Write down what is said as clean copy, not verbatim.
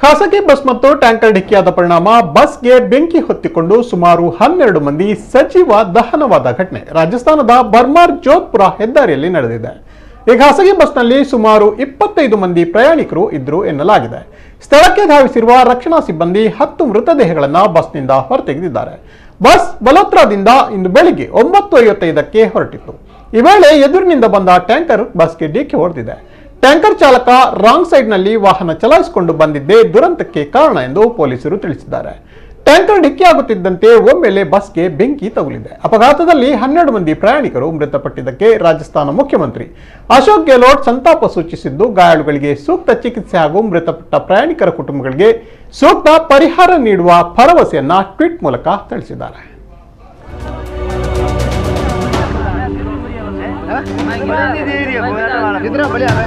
ಖಾಸಗಿ ಬಸ್ ಮತ್ತು ಟ್ಯಾಂಕರ್ ಡಿಕ್ಕಿಯಾದ ಪರಿಣಾಮ ಬಸ್ಗೆ ಬೆಂಕಿ ಹೊತ್ತಿಕೊಂಡು ಸುಮಾರು 12 ಮಂದಿ ಸಜೀವ ದಹನವಾದ ಘಟನೆ ರಾಜಸ್ಥಾನದ ಬರ್ಮಾರ್ ಜೋಧ್ಪುರ ಹೆದ್ದಾರಿಯಲ್ಲಿ ನಡೆದಿದೆ. ಈ ಖಾಸಗಿ ಬಸ್ನಲ್ಲಿ ಸುಮಾರು 25 ಮಂದಿ ಪ್ರಯಾಣಿಕರು ಇದ್ದರು ಎನ್ನಲಾಗಿದೆ. ಸ್ಥಳಕ್ಕೆ ಧಾವಿಸಿರುವ ರಕ್ಷಣಾ ಸಿಬ್ಬಂದಿ 10 ಮೃತದೇಹಗಳನ್ನು ಬಸ್ನಿಂದ ಹೊರತೆಗೆದಿದ್ದಾರೆ. ಬಸ್ ಬಲೋತ್ರಾದಿಂದ ಇಂದು ಬೆಳಿಗ್ಗೆ 9:55ಕ್ಕೆ ಹೊರಟಿತ್ತು. ಈ ವೇಳೆ ಎದುರಿನಿಂದ ಬಂದ ಟ್ಯಾಂಕರ್ ಬಸ್ಗೆ ಡಿಕ್ಕಿ ಹೊಡೆದಿದೆ. ಟ್ಯಾಂಕರ್ ಚಾಲಕ ರಾಂಗ್ ಸೈಡ್ನಲ್ಲಿ ವಾಹನ ಚಲಾಯಿಸಿಕೊಂಡು ಬಂದಿದ್ದೇ ದುರಂತಕ್ಕೆ ಕಾರಣ ಎಂದು ಪೊಲೀಸರು ತಿಳಿಸಿದ್ದಾರೆ. ಟ್ಯಾಂಕರ್ ಡಿಕ್ಕಿಯಾಗುತ್ತಿದ್ದಂತೆ ಒಮ್ಮೆಲೆ ಬಸ್ಗೆ ಬೆಂಕಿ ತಗುಲಿದೆ. ಅಪಘಾತದಲ್ಲಿ 12 ಮಂದಿ ಪ್ರಯಾಣಿಕರು ಮೃತಪಟ್ಟಿದ್ದಕ್ಕೆ ರಾಜಸ್ಥಾನ ಮುಖ್ಯಮಂತ್ರಿ ಅಶೋಕ್ ಗೆಹ್ಲೋಟ್ ಸಂತಾಪ ಸೂಚಿಸಿದ್ದು, ಗಾಯಾಳುಗಳಿಗೆ ಸೂಕ್ತ ಚಿಕಿತ್ಸೆ ಹಾಗೂ ಮೃತಪಟ್ಟ ಪ್ರಯಾಣಿಕರ ಕುಟುಂಬಗಳಿಗೆ ಸೂಕ್ತ ಪರಿಹಾರ ನೀಡುವ ಭರವಸೆಯನ್ನ ಟ್ವೀಟ್ ಮೂಲಕ ತಿಳಿಸಿದ್ದಾರೆ. कितना बढ़िया है